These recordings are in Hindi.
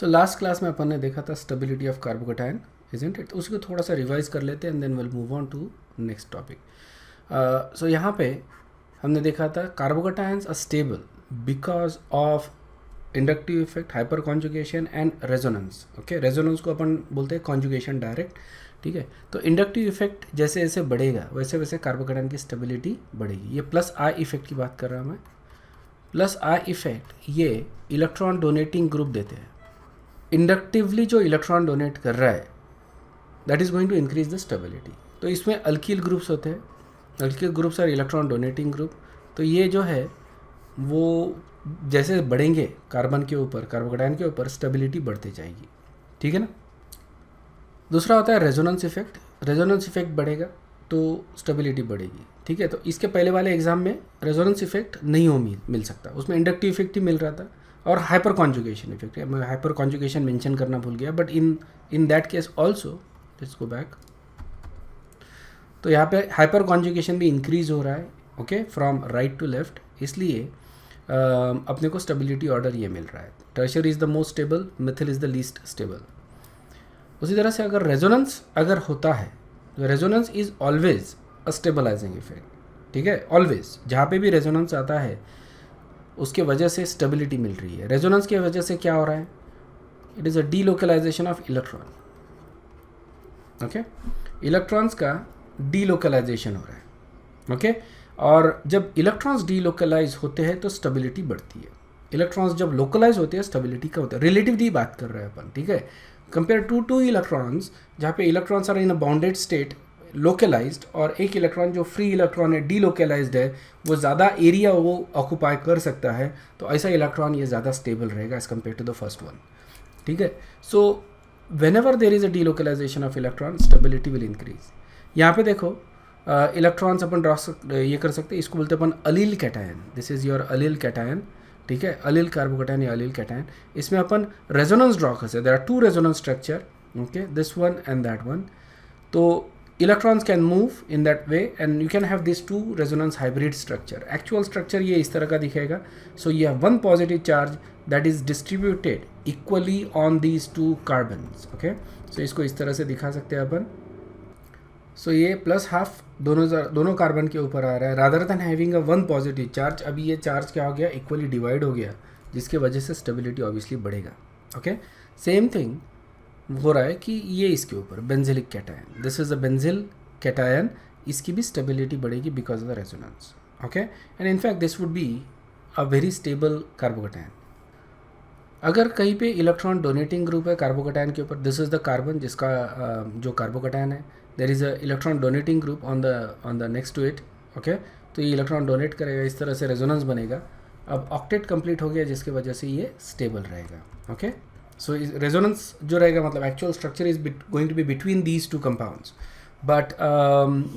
सो लास्ट क्लास में अपन ने देखा था stability of carbocation, isn't it? तो उसको थोड़ा सा रिवाइज कर लेते हैं and then will move on to next topic. So यहाँ पे हमने देखा था carbocations are stable because of inductive effect, hyperconjugation and resonance. Okay, resonance को अपन बोलते हैं कॉन्जुगेशन डायरेक्ट, ठीक है। तो इंडक्टिव इफेक्ट जैसे जैसे बढ़ेगा वैसे वैसे कार्बोकैटायन की स्टेबिलिटी बढ़ेगी। ये प्लस आई इफेक्ट की बात कर रहा हूँ मैं। प्लस आई इफेक्ट ये इलेक्ट्रॉन डोनेटिंग ग्रुप देते हैं। इंडक्टिवली जो इलेक्ट्रॉन डोनेट कर रहा है that is going to increase the stability. तो इसमें अल्किल ग्रुप्स होते हैं, अल्किल ग्रुप्स और इलेक्ट्रॉन डोनेटिंग ग्रुप। तो ये जो है वो जैसे बढ़ेंगे कार्बन के ऊपर, कार्बोकैटायन के ऊपर, स्टेबिलिटी बढ़ती जाएगी, ठीक है ना। दूसरा होता है रेजोनेंस इफेक्ट। रेजोनेंस इफेक्ट बढ़ेगा तो स्टेबिलिटी बढ़ेगी, ठीक है। तो इसके पहले वाले एग्जाम में रेजोनेंस इफेक्ट नहीं हो मिल सकता, उसमें इंडक्टिव इफेक्ट ही मिल रहा था और हाइपर कॉन्जुगेशन इफेक्ट। मैं हाइपर कॉन्जुगेशन मेंशन करना भूल गया, but in that case also, let's go back. तो यहाँ पे हाइपर कॉन्जुगेशन भी इंक्रीज हो रहा है, okay, from right to left, इसलिए अपने को स्टेबिलिटी ऑर्डर ये मिल रहा है। Tertiary is the most stable, methyl is the least stable. उसी तरह से अगर रेजोनेंस अगर होता है तो resonance is always a stabilising effect, ठीक है। ऑलवेज जहाँ पे भी रेजोनेंस आता है उसके वजह से स्टेबिलिटी मिल रही है। रेजोनेंस की वजह से क्या हो रहा है? It is a delocalisation of electron, okay. Electrons का डीलोकलाइजेशन हो रहा है, ओके। और जब इलेक्ट्रॉन्स डीलोकलाइज होते हैं तो स्टेबिलिटी बढ़ती है। इलेक्ट्रॉन्स जब लोकलाइज होते हैं स्टेबिलिटी का होता है। रिलेटिवली बात कर रहे हैं अपन, ठीक है। कंपेयर टू टू इलेक्ट्रॉन्स, जहाँ पे electrons are in a bounded state localised, और एक इलेक्ट्रॉन जो फ्री इलेक्ट्रॉन है डीलोकलाइज्ड है, वो ज़्यादा एरिया वो ऑक्यूपाई कर सकता है, तो ऐसा इलेक्ट्रॉन ये ज़्यादा स्टेबल रहेगा as compare to the first one, ठीक है। सो whenever there is a delocalization of electron, stability will increase. यहाँ पे देखो इलेक्ट्रॉन्स अपन ये कर सकते हैं, इसको बोलते हैं अपन allyl cation. This is your allyl cation, ठीक है। अलील कार्बोकैटायन या अलील कैटायन, इसमें अपन रेजोनेंस ड्रॉ कर सकते हैं। There are two resonance structure, okay, this one and that one. तो electrons can move in that way and you can have these two resonance hybrid structure. Actual structure ये इस तरह का दिखेगा. So you have one positive charge that is distributed equally on these two carbons. Okay, so इसको इस तरह से दिखा सकते हैं अपन. So ये प्लस हाफ दोनों कार्बन के ऊपर आ रहा है rather than having a one positive charge. अभी ये चार्ज क्या हो गया? इक्वली डिवाइड हो गया, जिसके वजह से स्टेबिलिटी ऑब्वियसली बढ़ेगा. ओके, सेम थिंग हो रहा है कि ये इसके ऊपर benzylic cation, this is a benzyl cation, इसकी भी स्टेबिलिटी बढ़ेगी because of the resonance. Okay, and in fact this would be a very stable carbocation. अगर कहीं पे इलेक्ट्रॉन डोनेटिंग ग्रुप है कार्बोकैटायन के ऊपर, दिस इज द कार्बन जिसका जो कार्बोकैटायन है, there is a electron donating group on the next to it. Okay, तो ये इलेक्ट्रॉन डोनेट करेगा, इस तरह से रेजोनेंस बनेगा. अब ऑक्टेट कंप्लीट हो गया जिसकी वजह से ये स्टेबल रहेगा. ओके, सो रेजोनेंस जो रहेगा मतलब actual structure is going to be between these two compounds, but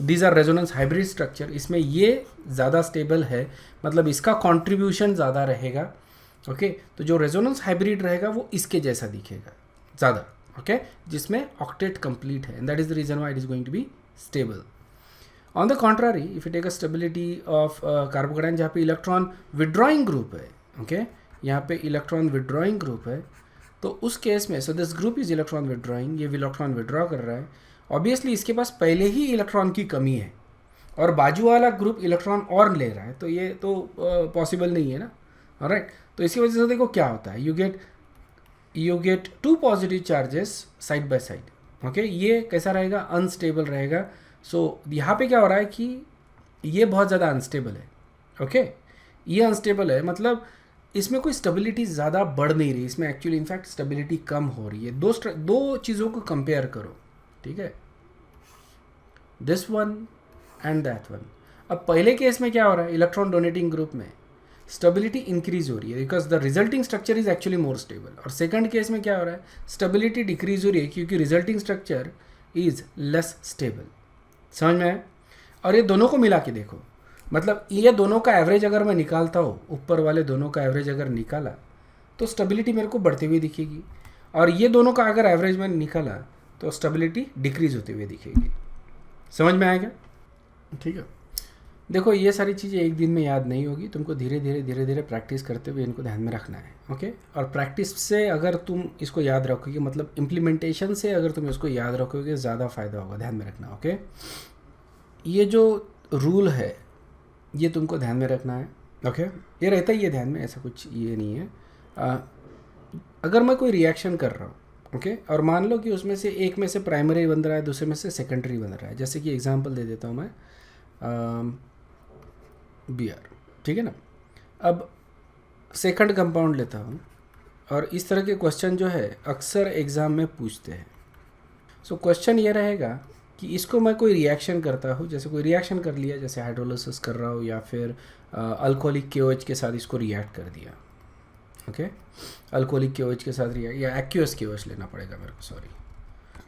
these are resonance hybrid structure. इसमें ये ज़्यादा स्टेबल है, मतलब इसका कॉन्ट्रीब्यूशन ज़्यादा रहेगा. ओके, तो जो रेजोनेंस हाइब्रिड रहेगा वो इसके जैसा दिखेगा ज़्यादा. ओके, जिसमें ऑक्टेट कंप्लीट है, and that is the reason why it is going to be stable. On the contrary, if you take a stability of carbocation जहाँ पे इलेक्ट्रॉन विड्रॉइंग ग्रुप है, ओके, यहाँ पे इलेक्ट्रॉन विड्रॉइंग ग्रुप है, तो उस केस में so this group is electron withdrawing, ये इलेक्ट्रॉन विड्रॉ कर रहा है. ऑब्वियसली इसके पास पहले ही इलेक्ट्रॉन की कमी है और बाजू वाला ग्रुप इलेक्ट्रॉन और ले रहा है, तो ये तो पॉसिबल नहीं है ना. ऑलराइट, तो इसकी वजह से देखो क्या होता है, you get two positive charges side by side. Okay, ये कैसा रहेगा? अनस्टेबल रहेगा. सो यहाँ पे क्या हो रहा है कि ये बहुत ज़्यादा अनस्टेबल है. ओके, ये अनस्टेबल है, मतलब इसमें कोई स्टेबिलिटी ज़्यादा बढ़ नहीं रही, इसमें एक्चुअली इनफैक्ट स्टेबिलिटी कम हो रही है. दो चीज़ों को कंपेयर करो, ठीक है, this one and that one. अब पहले केस में क्या हो रहा है? इलेक्ट्रॉन डोनेटिंग ग्रुप में स्टेबिलिटी इंक्रीज हो रही है because the resulting structure is actually more stable. और सेकंड केस में क्या हो रहा है? स्टेबिलिटी डिक्रीज हो रही है क्योंकि resulting structure is less stable. समझ में आया? और ये दोनों को मिला के देखो, मतलब ये दोनों का एवरेज अगर मैं निकालता हूँ, ऊपर वाले दोनों का एवरेज अगर निकाला तो स्टेबिलिटी मेरे को बढ़ती हुई दिखेगी, और ये दोनों का अगर एवरेज मैंने निकाला तो स्टेबिलिटी डिक्रीज होती हुई दिखेगी. समझ में आएगा? ठीक है. देखो ये सारी चीज़ें एक दिन में याद नहीं होगी, तुमको धीरे धीरे प्रैक्टिस करते हुए इनको ध्यान में रखना है। ओके, और प्रैक्टिस से अगर तुम इसको याद रखोगे, मतलब इम्प्लीमेंटेशन से अगर तुम इसको याद रखोगे ज़्यादा फ़ायदा होगा, ध्यान में रखना। ओके, ये जो रूल है ये तुमको ध्यान में रखना है। ओके, ये रहता ही है ध्यान में, ऐसा कुछ ये नहीं है। अगर मैं कोई रिएक्शन कर रहा हूँ, ओके, और मान लो कि उसमें से एक में से प्राइमरी बन रहा है, दूसरे में से सेकेंडरी बन रहा है, जैसे कि एग्जांपल दे देता हूँ मैं, बियर, ठीक है ना। अब सेकंड कंपाउंड लेता हूँ, और इस तरह के क्वेश्चन जो है अक्सर एग्ज़ाम में पूछते हैं। सो क्वेश्चन ये रहेगा कि इसको मैं कोई रिएक्शन करता हूँ, जैसे कोई रिएक्शन कर लिया, जैसे हाइड्रोलिसिस कर रहा हूँ या फिर अल्कोहलिक KOH के साथ इसको रिएक्ट कर दिया। ओके, अल्कोहलिक KOH के साथ रिएक्ट, या एक्यूएस KOH लेना पड़ेगा मेरे को, सॉरी,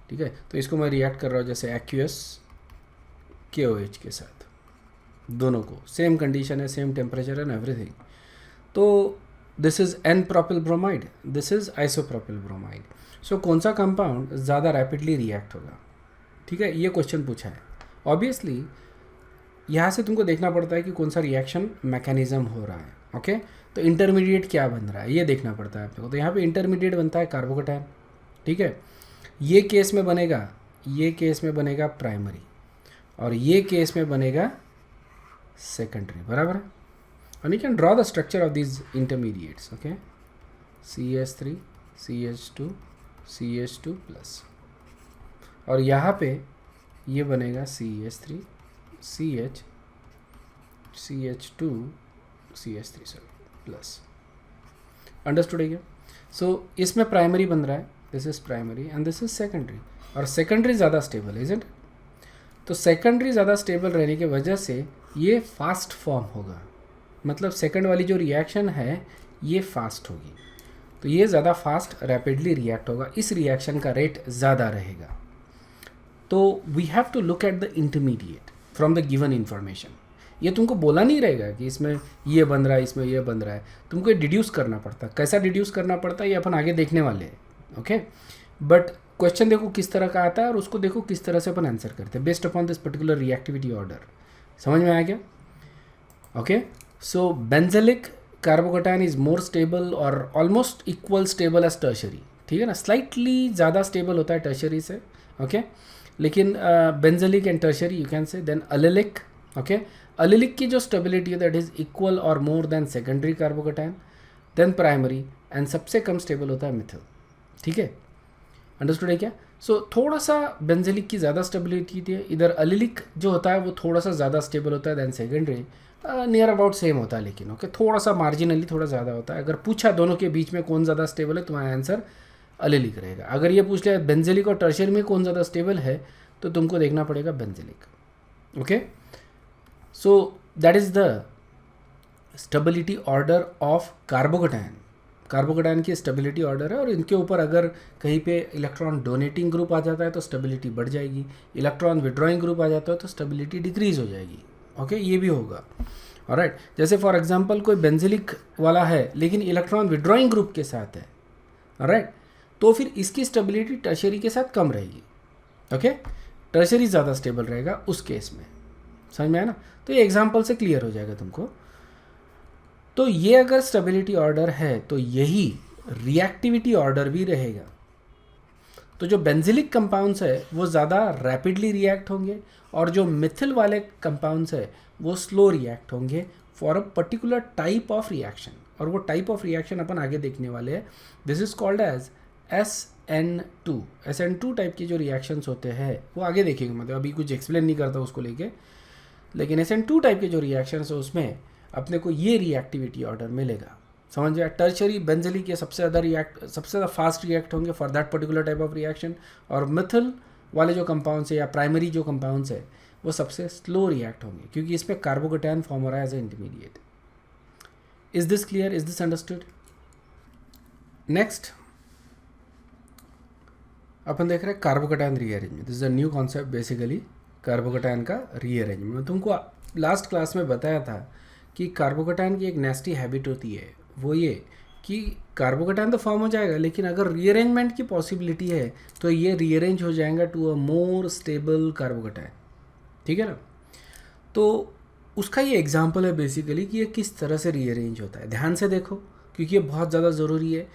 ठीक है। तो इसको मैं रिएक्ट कर रहा हूँ जैसे एक्यूएस KOH के साथ, दोनों को सेम कंडीशन है, सेम टेम्परेचर एंड एवरीथिंग। तो this is n propyl bromide, this is isopropyl bromide. So कौन सा कंपाउंड ज़्यादा रैपिडली रिएक्ट होगा, ठीक है, ये क्वेश्चन पूछा है। ऑब्वियसली यहाँ से तुमको देखना पड़ता है कि कौन सा रिएक्शन मैकेनिज्म हो रहा है। ओके, तो इंटरमीडिएट क्या बन रहा है ये देखना पड़ता है आपको। तो यहाँ पे इंटरमीडिएट बनता है कार्बोकेटायन, ठीक है। ये केस में बनेगा, ये केस में बनेगा प्राइमरी, और ये केस में बनेगा सेकेंडरी, बराबर है। and you can draw the structure of these intermediates. Okay, CH3 CH2 CH2 plus, और यहाँ पे ये बनेगा CH3 CH CH2 CH3 plus. Understood है क्या? सो इसमें प्राइमरी बन रहा है, this is primary and this is secondary, और सेकेंडरी ज़्यादा स्टेबल है, इज़न्ट? तो सेकेंडरी ज़्यादा स्टेबल रहने की वजह से ये फास्ट फॉर्म होगा, मतलब सेकंड वाली जो रिएक्शन है ये फास्ट होगी, तो ये ज़्यादा फास्ट रैपिडली रिएक्ट होगा, इस रिएक्शन का रेट ज़्यादा रहेगा। तो we have to look at the intermediate from the given information. ये तुमको बोला नहीं रहेगा कि इसमें ये बन रहा है, इसमें ये बन रहा है, तुमको ये डिड्यूस करना पड़ता है। कैसा डिड्यूस करना पड़ता है ये अपन आगे देखने वाले हैं। ओके, बट क्वेश्चन देखो किस तरह का आता है और उसको देखो किस तरह से अपन आंसर करते हैं based upon this particular reactivity order. समझ में आ गया? Okay, so benzylic carbocation is more stable और almost equal stable as tertiary, ठीक है ना, स्लाइटली ज़्यादा स्टेबल होता है टर्शरी से। ओके, लेकिन benzylic and tertiary you can say. Then allylic, okay, allylic की जो स्टेबिलिटी है दैट इज इक्वल और more than secondary carbocation, then primary, and सबसे कम स्टेबल होता है मिथिल, ठीक है। अंडरस्टूड है क्या? सो थोड़ा सा बेंजेलिक की ज़्यादा स्टेबिलिटी थी, इधर अलेलिक जो होता है वो थोड़ा सा ज़्यादा स्टेबल होता है then secondary, near about same होता है, लेकिन ओके थोड़ा सा मार्जिनली थोड़ा ज़्यादा होता है। अगर पूछा दोनों के बीच में कौन ज़्यादा स्टेबल है, तुम्हारा आंसर अलेलिक रहेगा। अगर ये पूछ लिया बेंजेलिक और टर्शरी में कौन ज़्यादा स्टेबल है, तो तुमको देखना पड़ेगा benzylic. Okay, so that is the stability order of carbocation. Carbocation की स्टेबिलिटी ऑर्डर है, और इनके ऊपर अगर कहीं पे इलेक्ट्रॉन डोनेटिंग ग्रुप आ जाता है तो स्टेबिलिटी बढ़ जाएगी, इलेक्ट्रॉन विड्रॉइंग ग्रुप आ जाता है तो स्टेबिलिटी डिक्रीज हो जाएगी। ओके, ये भी होगा। ऑलराइट, जैसे फॉर एग्जांपल कोई बेंजेलिक वाला है लेकिन इलेक्ट्रॉन विड्रॉइंग ग्रुप के साथ है, ऑलराइट, तो फिर इसकी स्टेबिलिटी टर्शरी के साथ कम रहेगी। ओके, टर्शरी ज़्यादा स्टेबल रहेगा उस केस में। समझ में आया ना? तो ये एग्जाम्पल से क्लियर हो जाएगा तुमको। तो ये अगर स्टेबिलिटी ऑर्डर है तो यही रिएक्टिविटी ऑर्डर भी रहेगा। तो जो बेंजिलिक कंपाउंड्स है वो ज़्यादा रैपिडली रिएक्ट होंगे, और जो मिथिल वाले कंपाउंड्स है वो स्लो रिएक्ट होंगे for a particular type of reaction, और वो टाइप ऑफ रिएक्शन अपन आगे देखने वाले हैं। This is called as SN2। SN2 type के जो रिएक्शंस होते हैं वो आगे देखेंगे, मतलब अभी कुछ एक्सप्लेन नहीं करता उसको लेके, लेकिन SN2 टाइप के जो रिएक्शंस है उसमें अपने को ये रिएक्टिविटी ऑर्डर मिलेगा। समझ गया? टर्शरी बेंजेलिक ये सबसे ज़्यादा फास्ट रिएक्ट होंगे for that particular type of reaction, और मिथिल वाले जो कंपाउंड्स है या प्राइमरी जो कंपाउंड्स है वो सबसे स्लो रिएक्ट होंगे, क्योंकि इसमें कार्बोकेटायन फॉर्म हो रहा है as a intermediate. Is this clear? Is this understood? Next अपन देख रहे हैं carbocation rearrangement. This is a new concept basically, carbocation का रीअरेंजमेंट। मैं तुमको लास्ट क्लास में बताया था कि कार्बोकेटायन की एक नेस्टी हैबिट होती है, वो ये कि कार्बोकेटायन तो फॉर्म हो जाएगा, लेकिन अगर रीअरेंजमेंट की पॉसिबिलिटी है तो ये रीअरेंज हो जाएगा to a more stable carbocation, ठीक है ना। तो उसका ये एग्जाम्पल है बेसिकली कि ये किस तरह से रीअरेंज होता है। ध्यान से देखो क्योंकि ये बहुत ज़्यादा ज़रूरी है।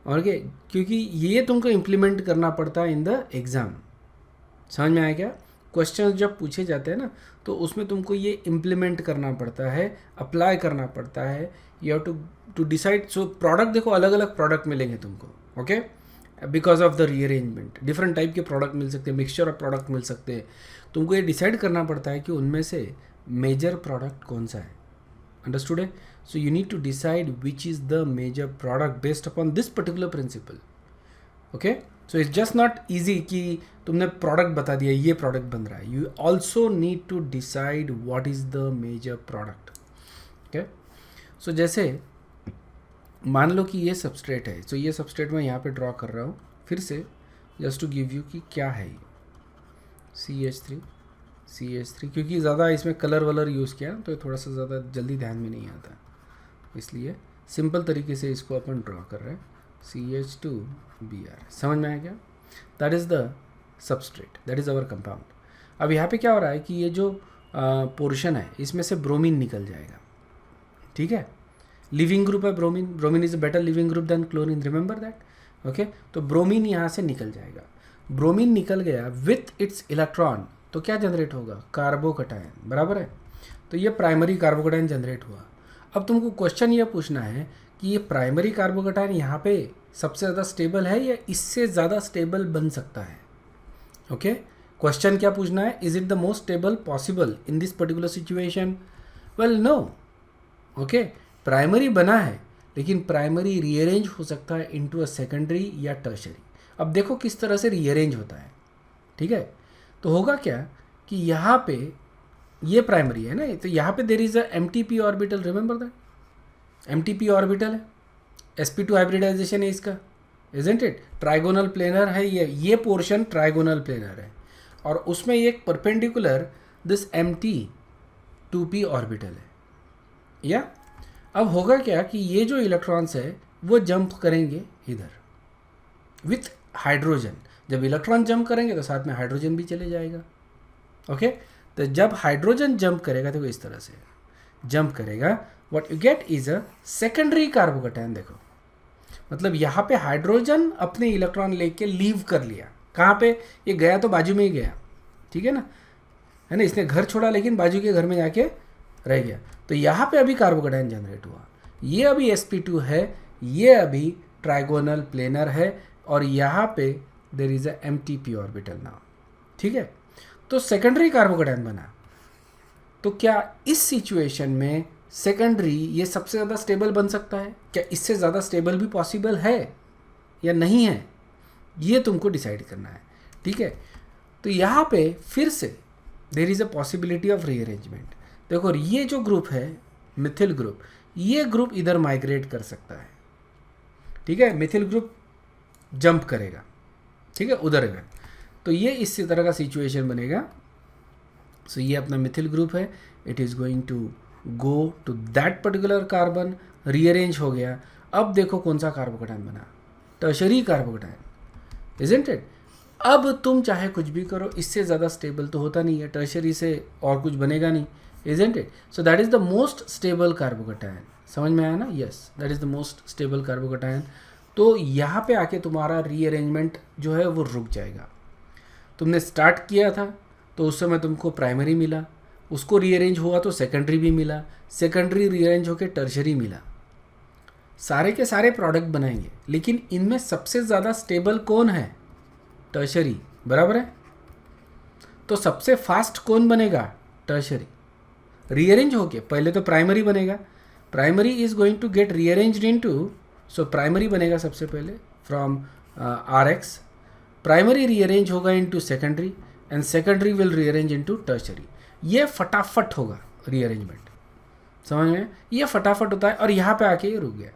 और क्या, क्योंकि ये तुमको इम्प्लीमेंट करना पड़ता है इन द एग्ज़ाम। समझ में आया क्या? क्वेश्चन जब पूछे जाते हैं ना तो उसमें तुमको ये इम्प्लीमेंट करना पड़ता है, अप्लाई करना पड़ता है। You have to decide. So product देखो, अलग अलग प्रोडक्ट मिलेंगे तुमको, okay, because of the rearrangement. Different type के प्रोडक्ट मिल सकते हैं, मिक्सचर ऑफ प्रोडक्ट मिल सकते हैं। तुमको ये डिसाइड करना पड़ता है कि उनमें से मेजर प्रोडक्ट कौन सा है। अंडरस्टूड है? So you need to decide which is the major product based upon this particular principle. Okay, so it's just not easy कि तुमने प्रोडक्ट बता दिया ये प्रोडक्ट बन रहा है। You also need to decide what is the major product. Okay, so जैसे मान लो कि ये सबस्ट्रेट है। सो ये सबस्ट्रेट मैं यहाँ पे ड्रॉ कर रहा हूँ फिर से, जस्ट टू गिव यू कि क्या है ये। CH3 क्योंकि ज़्यादा इसमें कलर वलर यूज़ किया तो थोड़ा सा ज़्यादा जल्दी ध्यान में नहीं आता, इसलिए सिंपल तरीके से इसको अपन ड्रॉ कर रहे हैं। CH2Br। समझ में आया क्या? That is the substrate, that is our compound. अब यहाँ पे क्या हो रहा है कि ये जो पोर्शन है इसमें से ब्रोमीन निकल जाएगा। ठीक है, लिविंग ग्रुप है bromine. Bromine is a better leaving group than chlorine, remember that. Okay, तो ब्रोमीन यहाँ से निकल जाएगा। ब्रोमीन निकल गया विथ इट्स इलेक्ट्रॉन, तो क्या जनरेट होगा? कार्बोकटायन, बराबर है। तो ये प्राइमरी कार्बोकटायन जनरेट हुआ। अब तुमको क्वेश्चन ये पूछना है कि ये प्राइमरी कार्बोकटायन यहाँ पे सबसे ज़्यादा स्टेबल है या इससे ज़्यादा स्टेबल बन सकता है? ओके, क्वेश्चन क्या पूछना है? Is it the most stable possible in this particular situation? Well no. Okay, primary बना है लेकिन प्राइमरी रीअरेंज हो सकता है इनटू अ सेकेंडरी या टर्शरी। अब देखो किस तरह से रीअरेंज होता है। ठीक है, तो होगा क्या कि यहाँ पे ये प्राइमरी है ना, तो यहाँ पे there is a MTP orbital, remember that. MTP orbital है, sp2 हाइब्रिडाइजेशन है इसका, इजंट इट? ट्राइगोनल प्लेनर है ये पोर्शन ट्राइगोनल प्लेनर है और उसमें एक परपेंडिकुलर दिस MT2p ऑर्बिटल है। या अब होगा क्या कि ये जो इलेक्ट्रॉन्स है वो जंप करेंगे इधर विथ हाइड्रोजन। जब इलेक्ट्रॉन जंप करेंगे तो साथ में हाइड्रोजन भी चले जाएगा। ओके, तो जब हाइड्रोजन जंप करेगा तो इस तरह से जंप करेगा, what you get is a secondary carbocation. देखो मतलब यहाँ पे हाइड्रोजन अपने इलेक्ट्रॉन लेके लीव कर लिया। कहाँ पे? ये गया तो बाजू में ही गया, ठीक है ना, इसने घर छोड़ा लेकिन बाजू के घर में जाके रह गया। तो यहाँ पे अभी कार्बोकटायन जनरेट हुआ। ये अभी sp2 है, ये अभी ट्राइगोनल प्लेनर है और यहाँ पे there is a MTP orbital now. ठीक है, तो सेकेंडरी कार्बोकटायन बना। तो क्या इस सिचुएशन में सेकेंडरी ये सबसे ज़्यादा स्टेबल बन सकता है? क्या इससे ज़्यादा स्टेबल भी पॉसिबल है या नहीं है? ये तुमको डिसाइड करना है। ठीक है, तो यहाँ पे फिर से there is a possibility of rearrangement. देखो ये जो ग्रुप है मिथिल ग्रुप, ये ग्रुप इधर माइग्रेट कर सकता है। ठीक है, मिथिल ग्रुप जंप करेगा, ठीक है, उधर है। तो ये इसी तरह का सिचुएशन बनेगा। सो ये अपना मिथिल ग्रुप है, it is going to go to that particular carbon, rearrange हो गया। अब देखो कौन सा कार्बोकटायन बना? Tertiary carbocation, isn't it? अब तुम चाहे कुछ भी करो, इससे ज़्यादा स्टेबल तो होता नहीं है, टर्शरी से और कुछ बनेगा नहीं, isn't it? So that is the most stable carbocation. समझ में आया ना? Yes, that is the most stable carbocation. तो यहाँ पे आके तुम्हारा रीअरेंजमेंट जो है वो रुक जाएगा। तुमने स्टार्ट किया था तो उस समय तुमको प्राइमरी मिला, उसको रीअरेंज हुआ तो सेकेंडरी भी मिला, सेकेंडरी रीअरेंज होकर टर्शरी मिला। सारे के सारे प्रोडक्ट बनाएंगे लेकिन इनमें सबसे ज़्यादा स्टेबल कौन है? टर्शरी, बराबर है। तो सबसे फास्ट कौन बनेगा? टर्शरी। रीअरेंज होके पहले तो प्राइमरी बनेगा, primary is going to get rearranged into, so primary बनेगा सबसे पहले फ्रॉम RX, प्राइमरी रीअरेंज होगा into secondary and secondary will rearrange into tertiary. ये फटाफट होगा रीअरेंजमेंट, समझ में? ये फटाफट होता है और यहाँ पे आके ये रुक गया।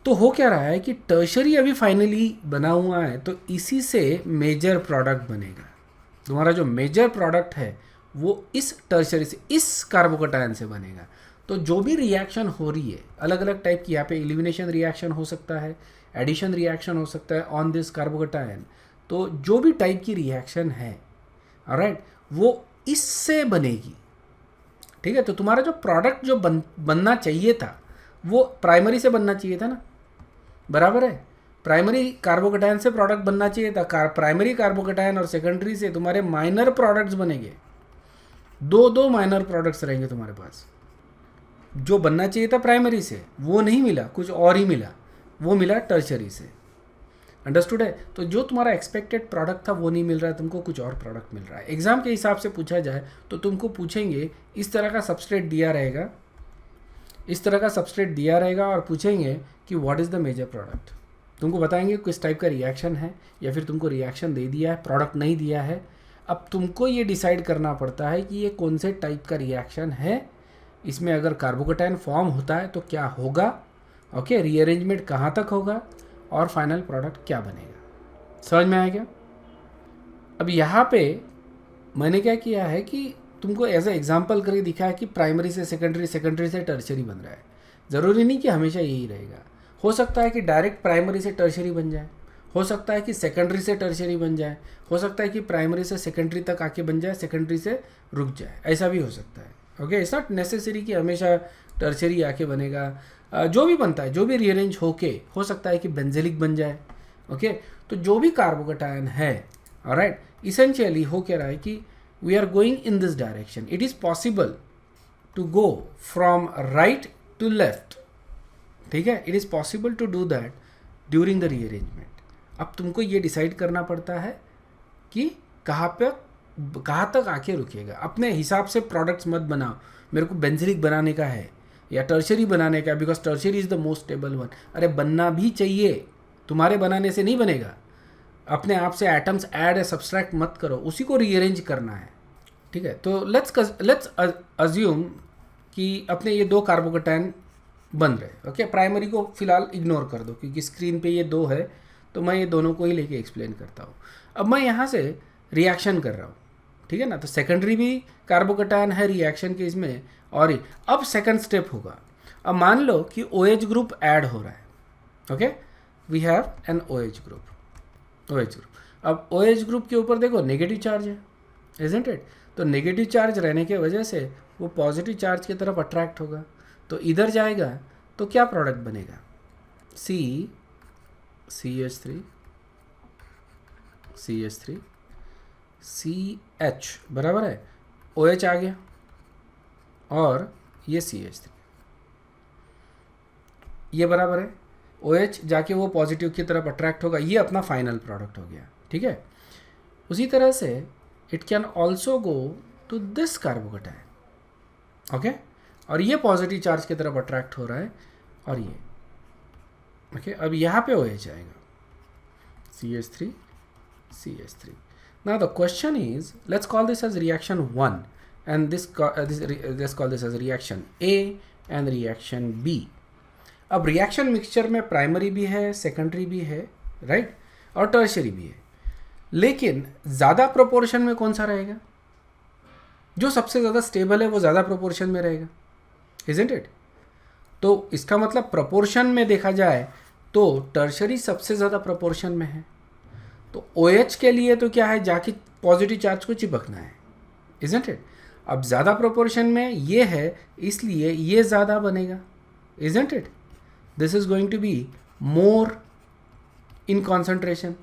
तो हो क्या रहा है कि टर्शरी अभी फाइनली बना हुआ है, तो इसी से मेजर प्रोडक्ट बनेगा। तुम्हारा जो मेजर प्रोडक्ट है वो इस टर्शरी से, इस कार्बोकटायन से बनेगा। तो जो भी रिएक्शन हो रही है अलग अलग टाइप की, यहाँ पे एलिमिनेशन रिएक्शन हो सकता है, एडिशन रिएक्शन हो सकता है ऑन दिस कार्बोकटायन। तो जो भी टाइप की रिएक्शन है, ऑलराइट, वो इससे बनेगी। ठीक है। तो तुम्हारा जो प्रोडक्ट जो बनना चाहिए था वो प्राइमरी से बनना चाहिए था ना, बराबर है। प्राइमरी कार्बोकेटायन से प्रोडक्ट बनना चाहिए था, प्राइमरी कार्बोकेटायन और सेकेंडरी से तुम्हारे माइनर प्रोडक्ट्स बनेंगे, दो माइनर प्रोडक्ट्स रहेंगे तुम्हारे पास। जो बनना चाहिए था प्राइमरी से वो नहीं मिला, कुछ और ही मिला, वो मिला टर्शरी से। अंडरस्टूड है। तो जो तुम्हारा एक्सपेक्टेड प्रोडक्ट था वो नहीं मिल रहा है, तुमको कुछ और प्रोडक्ट मिल रहा है। एग्जाम के हिसाब से पूछा जाए तो तुमको पूछेंगे, इस तरह का सबस्ट्रेट दिया रहेगा, इस तरह का सबस्ट्रेट दिया रहेगा और पूछेंगे कि what is the major product. तुमको बताएंगे किस टाइप का रिएक्शन है, या फिर तुमको रिएक्शन दे दिया है, प्रोडक्ट नहीं दिया है। अब तुमको ये डिसाइड करना पड़ता है कि ये कौन से टाइप का रिएक्शन है, इसमें अगर कार्बोकेटायन फॉर्म होता है तो क्या होगा, ओके, रीअरेंजमेंट कहाँ तक होगा और फाइनल प्रोडक्ट क्या बनेगा। समझ में आया क्या? अब यहाँ पे मैंने क्या किया है कि तुमको एज ए एग्जाम्पल करके दिखाया कि प्राइमरी से सेकेंडरी, सेकेंडरी से टर्शरी बन रहा है। ज़रूरी नहीं कि हमेशा यही रहेगा, हो सकता है कि डायरेक्ट प्राइमरी से टर्शरी बन जाए, हो सकता है कि सेकेंडरी से टर्शरी बन जाए, हो सकता है कि प्राइमरी से सेकेंडरी तक आके बन जाए, सेकेंडरी से रुक जाए, ऐसा भी हो सकता है। ओके, इट्स नॉट नेसेसरी कि हमेशा टर्शरी आके बनेगा। जो भी बनता है, जो भी रीअरेंज होके, हो सकता है कि बेंजेलिक बन जाए। ओके, तो जो भी कार्बोकेटायन है, ऑलराइट, इसेंशियली हो क्या रहा है कि we are going in this direction. It is possible to go from right to left, ठीक है, it is possible to do that during the rearrangement. अब तुमको ये डिसाइड करना पड़ता है कि कहाँ तक आके रुकेगा। अपने हिसाब से प्रोडक्ट्स मत बनाओ, मेरे को बेंजिलिक बनाने का है या टर्शरी बनाने का, because tertiary is the most stable one. अरे बनना भी चाहिए, तुम्हारे बनाने से नहीं बनेगा। अपने आप से एटम्स ऐड या सब्सट्रैक्ट मत करो, उसी को रीअरेंज करना है, ठीक है। तो लेट्स अज्यूम कि अपने ये दो कार्बोकेटायन बन रहे। ओके, प्राइमरी को फिलहाल इग्नोर कर दो क्योंकि स्क्रीन पे ये दो है, तो मैं ये दोनों को ही लेके एक्सप्लेन करता हूँ। अब मैं यहाँ से रिएक्शन कर रहा हूँ, ठीक है ना। तो सेकेंडरी भी कार्बोकेटायन है रिएक्शन के इसमें, और अब सेकंड स्टेप होगा। अब मान लो कि OH ग्रुप ऐड हो रहा है। Okay, we have an OH group, OH group. अब OH ग्रुप के ऊपर देखो नेगेटिव चार्ज है, इजंट इट। तो नेगेटिव चार्ज रहने के वजह से वो पॉजिटिव चार्ज की तरफ अट्रैक्ट होगा, तो इधर जाएगा तो क्या प्रोडक्ट बनेगा, CH3 CH3 CH, बराबर है। OH आ गया और ये CH3, ये बराबर है। OH जाके वो पॉजिटिव की तरफ अट्रैक्ट होगा, ये अपना फाइनल प्रोडक्ट हो गया, ठीक है। उसी तरह से it can also go to this carbocation, okay, और ये पॉजिटिव चार्ज की तरफ अट्रैक्ट हो रहा है, और ये ओके। अब यहाँ पे OH आएगा, CH3 CH3। Now the question is, let's call this as reaction 1 and let's call this as reaction A and reaction B. अब रिएक्शन मिक्सचर में प्राइमरी भी है, सेकेंडरी भी है, राइट, और टर्शरी भी है, लेकिन ज़्यादा प्रोपोर्शन में कौन सा रहेगा? जो सबसे ज़्यादा स्टेबल है वो ज़्यादा प्रोपोर्शन में रहेगा, इजंट इट। तो इसका मतलब प्रोपोर्शन में देखा जाए तो टर्शरी सबसे ज़्यादा प्रोपोर्शन में है। तो OH के लिए तो क्या है, जाके पॉजिटिव चार्ज को चिपकना है, इजंट इट। अब ज़्यादा प्रोपोर्शन में ये है, इसलिए ये ज़्यादा बनेगा, isn't it. This is going to be more in concentration,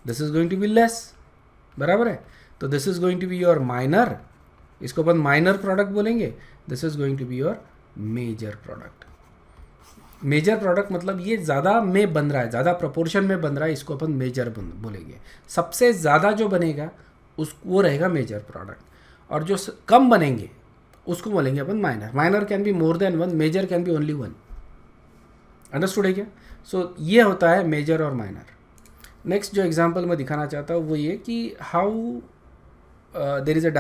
this is going to be less, बराबर है। तो this is going to be your minor, इसको अपन माइनर प्रोडक्ट बोलेंगे। This is going to be your major product. Major product मतलब ये ज़्यादा में बन रहा है, ज़्यादा प्रोपोर्शन में बन रहा है, इसको अपन मेजर बोलेंगे। सबसे ज़्यादा जो बनेगा वो रहेगा मेजर प्रोडक्ट, और जो कम बनेंगे उसको बोलेंगे अपन minor. Minor can be more than one, major can be only one. Understood है क्या? सो ये होता है मेजर और माइनर। नेक्स्ट जो एग्जांपल मैं दिखाना चाहता हूँ वो ये कि how there is a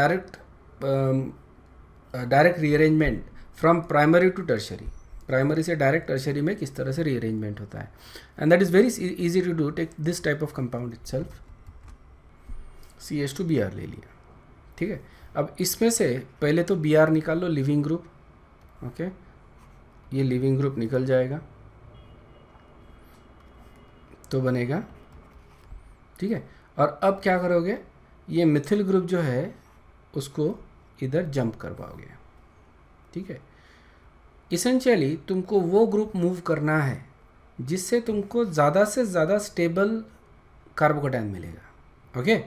direct rearrangement from primary to tertiary. Primary से डायरेक्ट टर्शरी में किस तरह से रीअरेंजमेंट होता है, and that is very easy to do. Take this type of compound itself, CH2Br ले लिया, ठीक है। अब इसमें से पहले तो Br निकाल लो, लिविंग ग्रुप, ओके, ये लिविंग ग्रुप निकल जाएगा तो बनेगा, ठीक है। और अब क्या करोगे, ये मिथिल ग्रुप जो है उसको इधर जंप कर पाओगे, ठीक है। इसेंशियली तुमको वो ग्रुप मूव करना है जिससे तुमको ज़्यादा से ज़्यादा स्टेबल कार्बोकेटायन मिलेगा। ओके,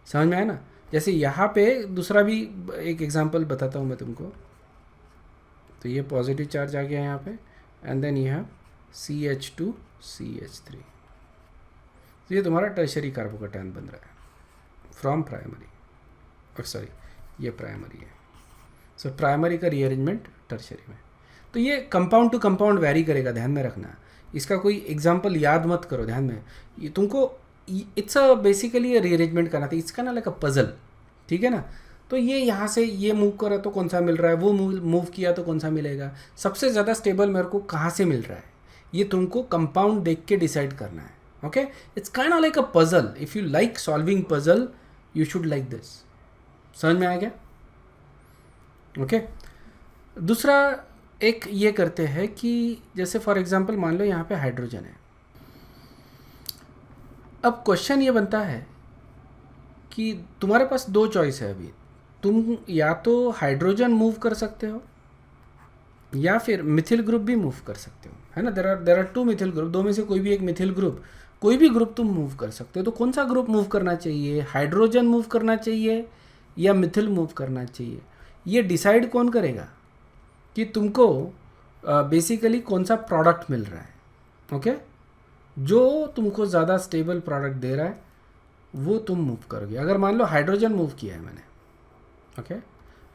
समझ में आया ना। जैसे यहाँ पे दूसरा भी एक एग्जांपल बताता हूँ मैं तुमको। तो ये पॉजिटिव चार्ज आ गया यहाँ पे, and then you have CH2CH3। तो ये तुम्हारा टर्शरी कार्बोकेटायन बन रहा है फ्रॉम प्राइमरी, सॉरी ये प्राइमरी है। सो प्राइमरी का रीअरेंजमेंट टर्शरी में। तो ये कंपाउंड टू कंपाउंड वैरी करेगा, ध्यान में रखना। इसका कोई एग्जांपल याद मत करो, ध्यान में। ये तुमको इट्स अ बेसिकली ये रीअरेंजमेंट करना था, इसका ना लाइक अ पजल, ठीक है ना। तो ये यहाँ से ये मूव करा तो कौन सा मिल रहा है, वो मूव किया तो कौन सा मिलेगा, सबसे ज़्यादा स्टेबल मेरे को कहाँ से मिल रहा है, ये तुमको कंपाउंड देख के डिसाइड करना है। Okay, it's kind of like a puzzle. If you like solving puzzle you should like this. समझ में आ गया? ओके, दूसरा एक ये करते हैं कि जैसे फॉर एग्जांपल मान लो यहाँ पे हाइड्रोजन है। अब क्वेश्चन ये बनता है कि तुम्हारे पास दो चॉइस है अभी। तुम या तो हाइड्रोजन मूव कर सकते हो या फिर मिथिल ग्रुप भी मूव कर सकते हो, है ना। There are two methyl group, दो में से कोई भी एक मिथिल ग्रुप, कोई भी ग्रुप तुम मूव कर सकते हो। तो कौन सा ग्रुप मूव करना चाहिए, हाइड्रोजन मूव करना चाहिए या मिथिल मूव करना चाहिए, ये डिसाइड कौन करेगा कि तुमको बेसिकली कौन सा प्रोडक्ट मिल रहा है। ओके, जो तुमको ज़्यादा स्टेबल प्रोडक्ट दे रहा है वो तुम मूव करोगे। अगर मान लो हाइड्रोजन मूव किया है मैंने, ओके,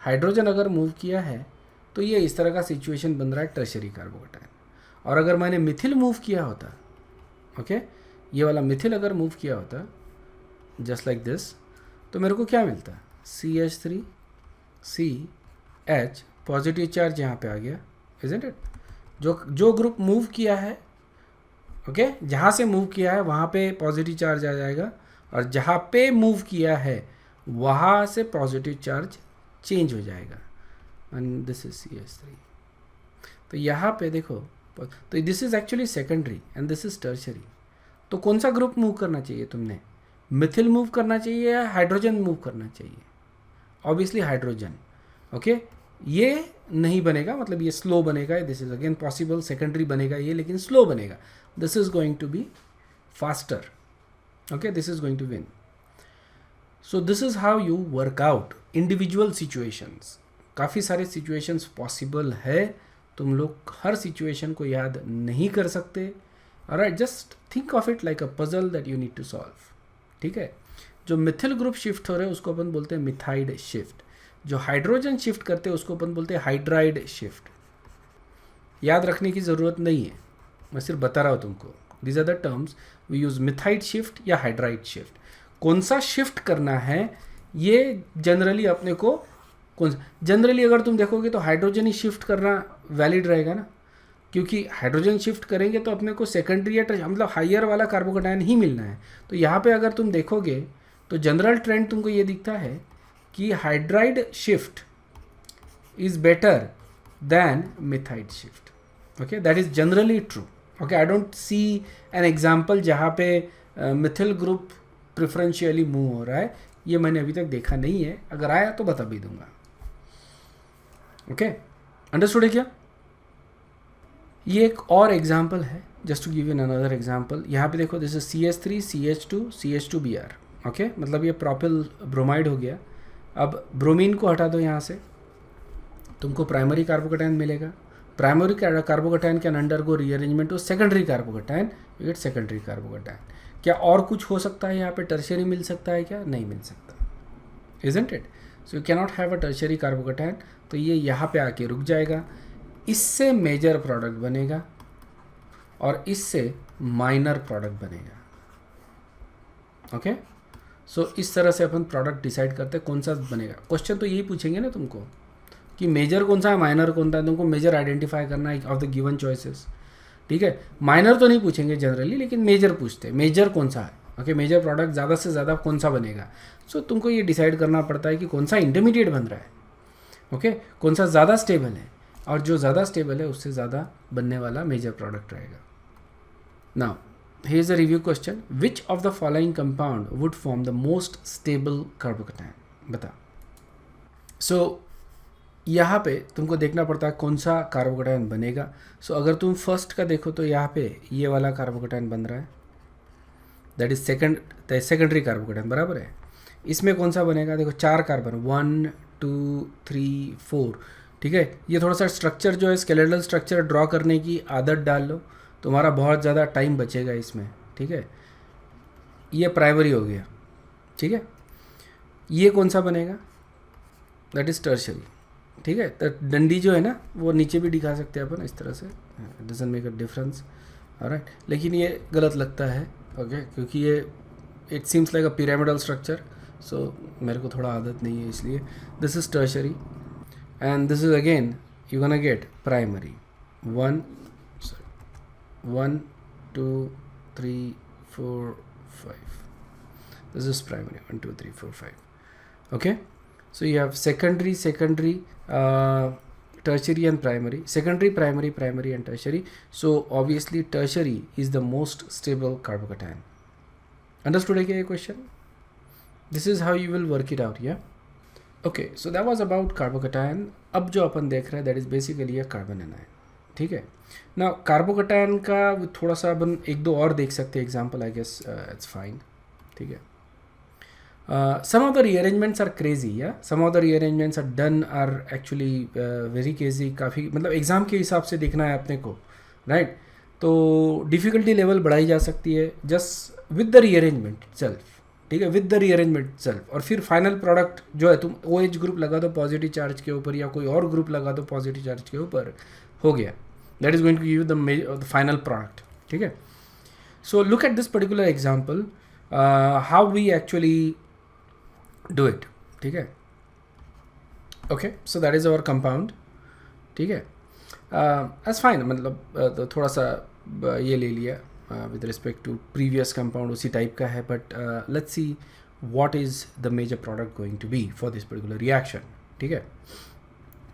हाइड्रोजन अगर मूव किया है तो ये इस तरह का सिचुएशन बन रहा है टर्शरी कार्बोकेटायन। और अगर मैंने मिथिल मूव किया होता, ओके, ये वाला मिथिल अगर मूव किया होता जस्ट लाइक दिस, तो मेरे को क्या मिलता, CH3CH, पॉजिटिव चार्ज यहाँ पे आ गया, इजंट इट। जो ग्रुप मूव किया है, ओके, जहाँ से मूव किया है वहाँ पे पॉजिटिव चार्ज आ जाएगा, और जहाँ पे मूव किया है वहाँ से पॉजिटिव चार्ज चेंज हो जाएगा, एंड दिस इज CH3। तो यहाँ पे देखो, तो this is actually secondary and this is tertiary. तो कौन सा ग्रुप मूव करना चाहिए तुमने, मिथिल मूव करना चाहिए या हाइड्रोजन मूव करना चाहिए? Obviously hydrogen. ओके, ये नहीं बनेगा, मतलब ये स्लो बनेगा। This is again possible, secondary बनेगा ये, लेकिन स्लो बनेगा। This is going to be faster. Okay, this is going to win. So this is how you work out individual situations. काफ़ी सारे सिचुएशंस पॉसिबल है, तुम लोग हर सिचुएशन को याद नहीं कर सकते। Alright, just think of it like a puzzle that you need to solve, ठीक है। जो मिथिल ग्रुप शिफ्ट हो रहे हैं उसको अपन बोलते हैं मिथाइड शिफ्ट। जो हाइड्रोजन शिफ्ट करते हैं उसको अपन बोलते हैं हाइड्राइड शिफ्ट। याद रखने की ज़रूरत नहीं है, मैं सिर्फ बता रहा हूँ तुमको। These are the terms we use, methide shift या हाइड्राइड शिफ्ट। कौन सा शिफ्ट करना है ये जनरली अपने को, जनरली अगर तुम देखोगे तो हाइड्रोजन ही शिफ्ट करना वैलिड रहेगा ना, क्योंकि हाइड्रोजन शिफ्ट करेंगे तो अपने को सेकेंडरी या मतलब हाइयर वाला कार्बोकेटायन ही मिलना है। तो यहाँ पे अगर तुम देखोगे तो जनरल ट्रेंड तुमको ये दिखता है कि hydride shift is better than methide shift. Okay, that is generally true. Okay, I don't see an example जहाँ पे मिथिल ग्रुप प्रिफरेंशियली मूव हो रहा है, ये मैंने अभी तक देखा नहीं है। अगर आया तो बता भी दूंगा। ओके, अंडरस्टूड है क्या? ये एक और एग्जाम्पल है, just to give you another example. यहाँ पे देखो, this is CH3 CH2 CH2Br। Okay, मतलब ये प्रोपिल ब्रोमाइड हो गया। अब ब्रोमीन को हटा दो यहाँ से, तुमको प्राइमरी कार्बोकेटायन मिलेगा। Primary carbocation can undergo rearrangement to secondary carbocation, you get secondary carbocation. क्या और कुछ हो सकता है यहाँ पे, टर्शरी मिल सकता है क्या? नहीं मिल सकता, isn't it. So you cannot have a tertiary carbocation. तो ये यहाँ पे आके रुक जाएगा, इससे मेजर प्रोडक्ट बनेगा और इससे माइनर प्रोडक्ट बनेगा। ओके, सो इस तरह से अपन प्रोडक्ट डिसाइड करते हैं कौन सा बनेगा। क्वेश्चन तो यही पूछेंगे ना तुमको कि मेजर कौन सा है, माइनर कौन सा है। तुमको मेजर आइडेंटिफाई करना है ऑफ द गिवन चॉइसेस, ठीक है। माइनर तो नहीं पूछेंगे जनरली, लेकिन मेजर पूछते हैं, मेजर कौन सा है। ओके, मेजर प्रोडक्ट ज़्यादा से ज़्यादा कौन सा बनेगा। सो तुमको ये डिसाइड करना पड़ता है कि कौन सा इंटरमीडिएट बन रहा है। ओके, कौन सा ज़्यादा स्टेबल है, और जो ज़्यादा स्टेबल है उससे ज़्यादा बनने वाला मेजर प्रोडक्ट रहेगा। Now here is a review question, which of the following compound would form the most stable carbocation? बता। सो यहाँ पे तुमको देखना पड़ता है कौन सा कार्बोकेटायन बनेगा. सो अगर तुम फर्स्ट का देखो तो यहाँ पे ये वाला कार्बोकेटायन बन रहा है, दैट इज सेकेंडरी कार्बोकेटायन, बराबर है. इसमें कौन सा बनेगा, देखो 4 कार्बन, 1 2 3 4. ठीक है, ये थोड़ा सा स्ट्रक्चर जो है स्केलेटल स्ट्रक्चर ड्रॉ करने की आदत डाल लो, तुम्हारा बहुत ज़्यादा टाइम बचेगा इसमें. ठीक है, ये प्राइमरी हो गया. ठीक है, ये कौन सा बनेगा, दैट इज़ टर्शरी. ठीक है, तो डंडी जो है ना वो नीचे भी दिखा सकते हैं अपन इस तरह से, doesn't make a difference. Alright, लेकिन ये गलत लगता है. ओके, क्योंकि ये it seems like a pyramidal structure, so मेरे को थोड़ा आदत नहीं है इसलिए. This is tertiary and this is again you gonna get primary. 1 2 3 4 5. This is primary, 1 2 3 4 5. Okay, so you have secondary, tertiary and primary. Secondary, primary and tertiary. So obviously tertiary is the most stable carbocation. Understood again your question? This is how you will work it out. Yeah, okay, so that was about carbocation. अब जो अपन देख रहे हैं that is basically a carbon anion. ठीक है, ना कार्बोकेटायन का थोड़ा सा अपन एक दो और देख सकते हैं example, I guess it's fine. ठीक है, some of the rearrangements are crazy. Yeah, some of the rearrangements are done are actually very crazy. काफ़ी मतलब एग्ज़ाम के हिसाब से देखना है अपने को, राइट. तो डिफ़िकल्टी लेवल बढ़ाई जा सकती है just with the rearrangement self. ठीक है, विद द रीअरेंजमेंट सेल्फ. और फिर फाइनल प्रोडक्ट जो है तुम OH ग्रुप लगा दो पॉजिटिव चार्ज के ऊपर या कोई और ग्रुप लगा दो पॉजिटिव चार्ज के ऊपर, हो गया. That is going to give the final product. ठीक है, so look at this particular example, how we actually do it. ठीक है, okay, so that is our compound. ठीक है, एज फाइन, मतलब तो थोड़ा सा ये ले लिया with respect to previous compound, उसी टाइप का है. But let's see what is the major product going to be for this particular reaction. ठीक है,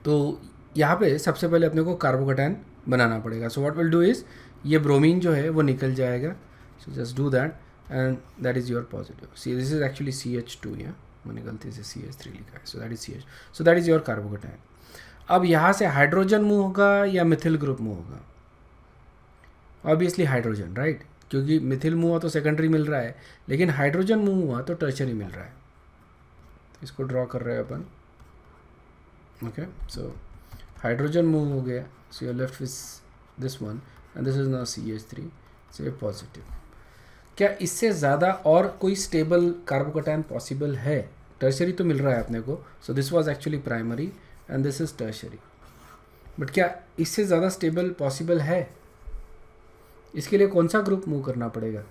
तो यहाँ पे सबसे पहले अपने को कार्बोकेटायन बनाना पड़ेगा. So what will do is, ये ब्रोमीन जो है वो निकल जाएगा. So just do that and that is your positive. See this is actually CH2. या मैंने गलती से CH3 लिखा है. सो that is CH. So that is your carbocation. अब यहाँ से हाइड्रोजन मूव होगा या मिथिल ग्रुप मूव होगा, ऑब्वियसली हाइड्रोजन, राइट, क्योंकि मिथिल मूव हुआ तो सेकेंडरी मिल रहा है, लेकिन हाइड्रोजन मूव हुआ तो टर्शरी मिल रहा है. तो इसको ड्रॉ कर रहे हैं अपन. ओके, सो हाइड्रोजन मूव हो गया, so you are left with this one and this is now CH3. So positive. क्या इससे ज़्यादा और कोई स्टेबल कार्बोकेटायन पॉसिबल है? टर्शरी तो मिल रहा है अपने को. So this was actually primary and this is tertiary. But क्या इससे ज़्यादा स्टेबल पॉसिबल है? इसके लिए कौन सा ग्रुप मूव करना पड़ेगा?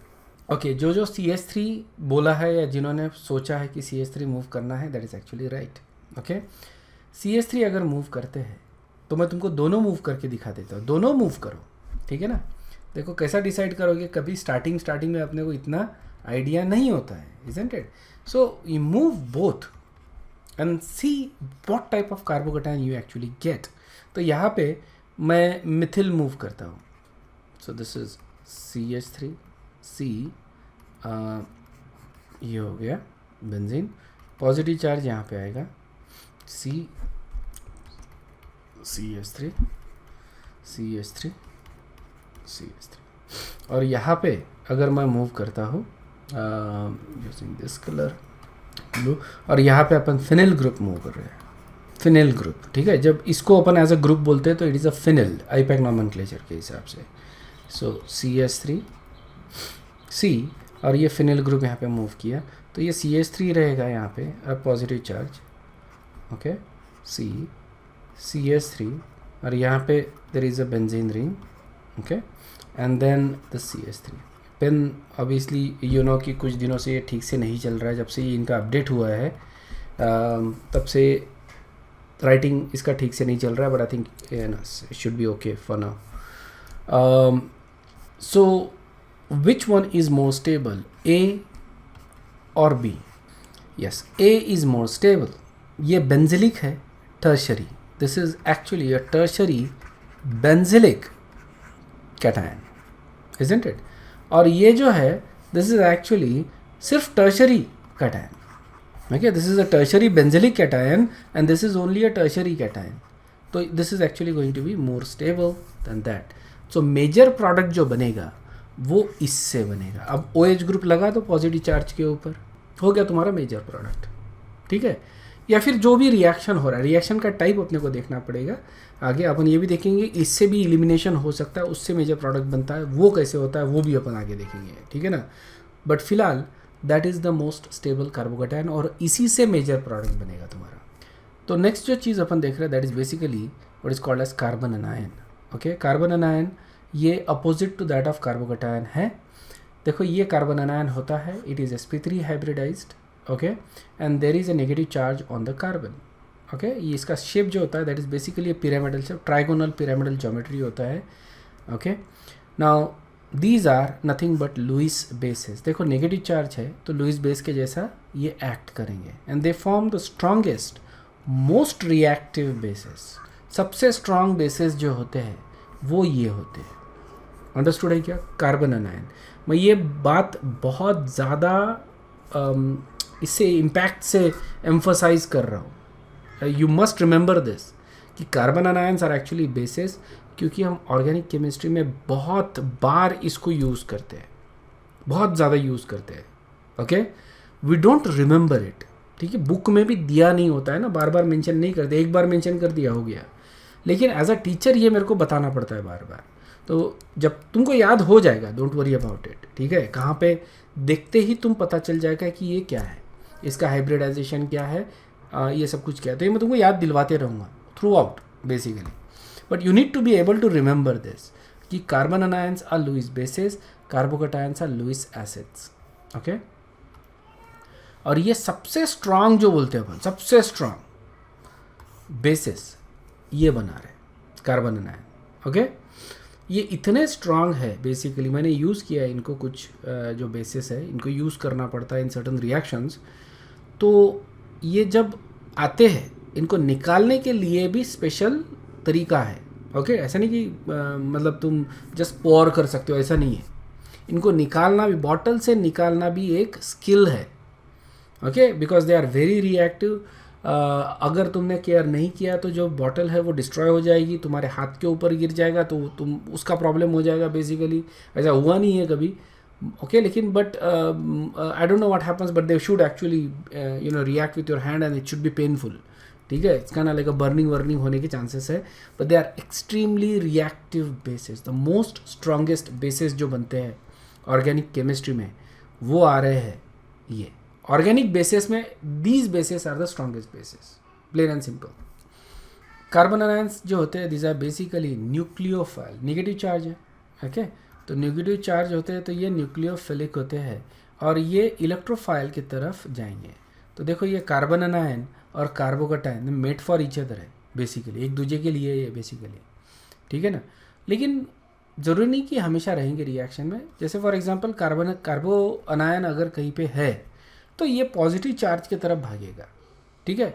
ओके, जो CH3 बोला है या जिन्होंने सोचा है कि CH3 मूव करना है, that is actually right. Okay, CH3 अगर मूव करते हैं तो मैं तुमको दोनों मूव करके दिखा देता हूँ. दोनों मूव करो, ठीक है ना. देखो कैसा डिसाइड करोगे, कभी स्टार्टिंग में अपने को इतना आइडिया नहीं होता है, isn't it. So you move both and see what type of carbocation you actually get. तो यहाँ पे मैं मिथिल मूव करता हूँ. सो दिस इज CH3 C, ये हो गया बेंजीन. पॉजिटिव चार्ज यहाँ पे आएगा CH3 और यहाँ पे अगर मैं मूव करता हूँ यूजिंग दिस कलर ब्लू, और यहाँ पे अपन फिनिल ग्रुप मूव कर रहे हैं. फिनिल ग्रुप, ठीक है. जब इसको अपन एज अ ग्रुप बोलते हैं तो it is a phenyl IUPAC nomenclature के हिसाब से. सो CH3 C और ये फिनिल ग्रुप यहाँ पे मूव किया तो ये CH3 रहेगा यहाँ पे पॉजिटिव चार्ज. ओके, CH3 और यहाँ पे there is a benzene ring. Okay, and then the CH3 pen. Obviously you know कि कुछ दिनों से ये ठीक से नहीं चल रहा है. जब से ये इनका अपडेट हुआ है तब से राइटिंग इसका ठीक से नहीं चल रहा है. But I think it should B okay for now. So which one is more stable, A or B? Yes, A is more stable. ये बेंजिलिक है, tertiary. This is actually a tertiary benzylic cation, isn't it? और ये जो है दिस इज एक्चुअली सिर्फ tertiary cation. Okay, this is a tertiary benzylic cation and this is only a tertiary cation. तो this is actually going to be more stable than that. So major product जो बनेगा वो इससे बनेगा. अब OH ग्रुप लगा तो पॉजिटिव चार्ज के ऊपर, हो गया तुम्हारा मेजर प्रोडक्ट. ठीक है, या फिर जो भी रिएक्शन हो रहा है, रिएक्शन का टाइप अपने को देखना पड़ेगा. आगे अपन ये भी देखेंगे इससे भी इलिमिनेशन हो सकता है, उससे मेजर प्रोडक्ट बनता है, वो कैसे होता है वो भी अपन आगे देखेंगे. ठीक है ना. बट फिलहाल that is the most stable carbocation और इसी से मेजर प्रोडक्ट बनेगा तुम्हारा. तो नेक्स्ट जो चीज़ अपन देख रहे हैं that is basically what is called as carbon anion. Okay, carbon anion ये opposite to that of carbocation है. देखो ये कार्बन एनायन होता है, it is sp3 hybridised. Okay, and there is a negative charge on the carbon. Okay, ये इसका शेप जो होता है that is basically pyramidal shape, trigonal pyramidal geometry होता है. Okay, now these are nothing but Lewis bases. देखो नेगेटिव चार्ज है तो लुइस बेस के जैसा ये एक्ट करेंगे and they form the strongest most reactive bases. सबसे स्ट्रॉन्ग बेसेस जो होते हैं वो ये होते हैं. अंडरस्टूड है क्या? Carbon anion. मैं ये बात बहुत ज़्यादा इससे इम्पैक्ट से एम्फोसाइज कर रहा हूँ. यू मस्ट रिमेंबर दिस कि carbon anions are actually bases, क्योंकि हम ऑर्गेनिक केमिस्ट्री में बहुत बार इसको यूज़ करते हैं, बहुत ज़्यादा यूज़ करते हैं. Okay, we don't remember it. ठीक है, बुक में भी दिया नहीं होता है ना, बार बार मेंशन नहीं करते. एक बार मेंशन कर दिया हो गया, लेकिन एज अ टीचर ये मेरे को बताना पड़ता है बार बार. तो जब तुमको याद हो जाएगा, डोंट वरी अबाउट इट. ठीक है, कहाँ पे देखते ही तुम पता चल जाएगा कि ये क्या है, इसका हाइब्रिडाइजेशन क्या है, ये सब कुछ क्या है. तो ये मैं तुमको याद दिलवाते रहूँगा throughout basically. But you need to be able to remember this कि carbon anions are Lewis bases, carbocations are Lewis acids. Okay, और ये सबसे स्ट्रांग जो बोलते हैं अपन, सबसे स्ट्रांग बेसिस ये बना रहे कार्बन एनायन. ओके, ये इतने स्ट्रांग है बेसिकली, मैंने यूज़ किया है इनको, कुछ जो बेसिस है इनको यूज़ करना पड़ता है इन सर्टन रिएक्शंस. तो ये जब आते हैं इनको निकालने के लिए भी स्पेशल तरीका है. ओके, ऐसा नहीं कि मतलब तुम जस्ट पोर कर सकते हो, ऐसा नहीं है. इनको निकालना भी, बॉटल से निकालना भी एक स्किल है. Okay, because they are very reactive. अगर तुमने केयर नहीं किया तो जो बॉटल है वो डिस्ट्रॉय हो जाएगी, तुम्हारे हाथ के ऊपर गिर जाएगा तो तुम उसका प्रॉब्लम हो जाएगा. बेसिकली ऐसा हुआ नहीं है कभी. ओके, लेकिन but I don't know what happens, but they should actually you know react with your hand and it should be painful. ठीक है, it's kind of like a burning होने के चांसेस है. But they are extremely reactive bases. The most strongest bases जो बनते हैं ऑर्गेनिक केमिस्ट्री में वो आ रहे हैं ये ऑर्गेनिक बेसिस में. These bases are the strongest bases, plain and simple. Carbon anions जो होते हैं these are basically nucleophile. Negative charge है. ओके, तो नेगेटिव चार्ज होते हैं तो ये न्यूक्लियोफिलिक होते हैं और ये इलेक्ट्रोफाइल की तरफ जाएंगे. तो देखो ये कार्बन एनायन और carbocation made for each other है बेसिकली, एक दूसरे के लिए ये बेसिकली. ठीक है ना. लेकिन ज़रूरी नहीं कि हमेशा रहेंगे रिएक्शन में. जैसे फॉर एग्जांपल कार्बो एनायन अगर कहीं पे है तो ये पॉजिटिव चार्ज की तरफ भागेगा. ठीक है,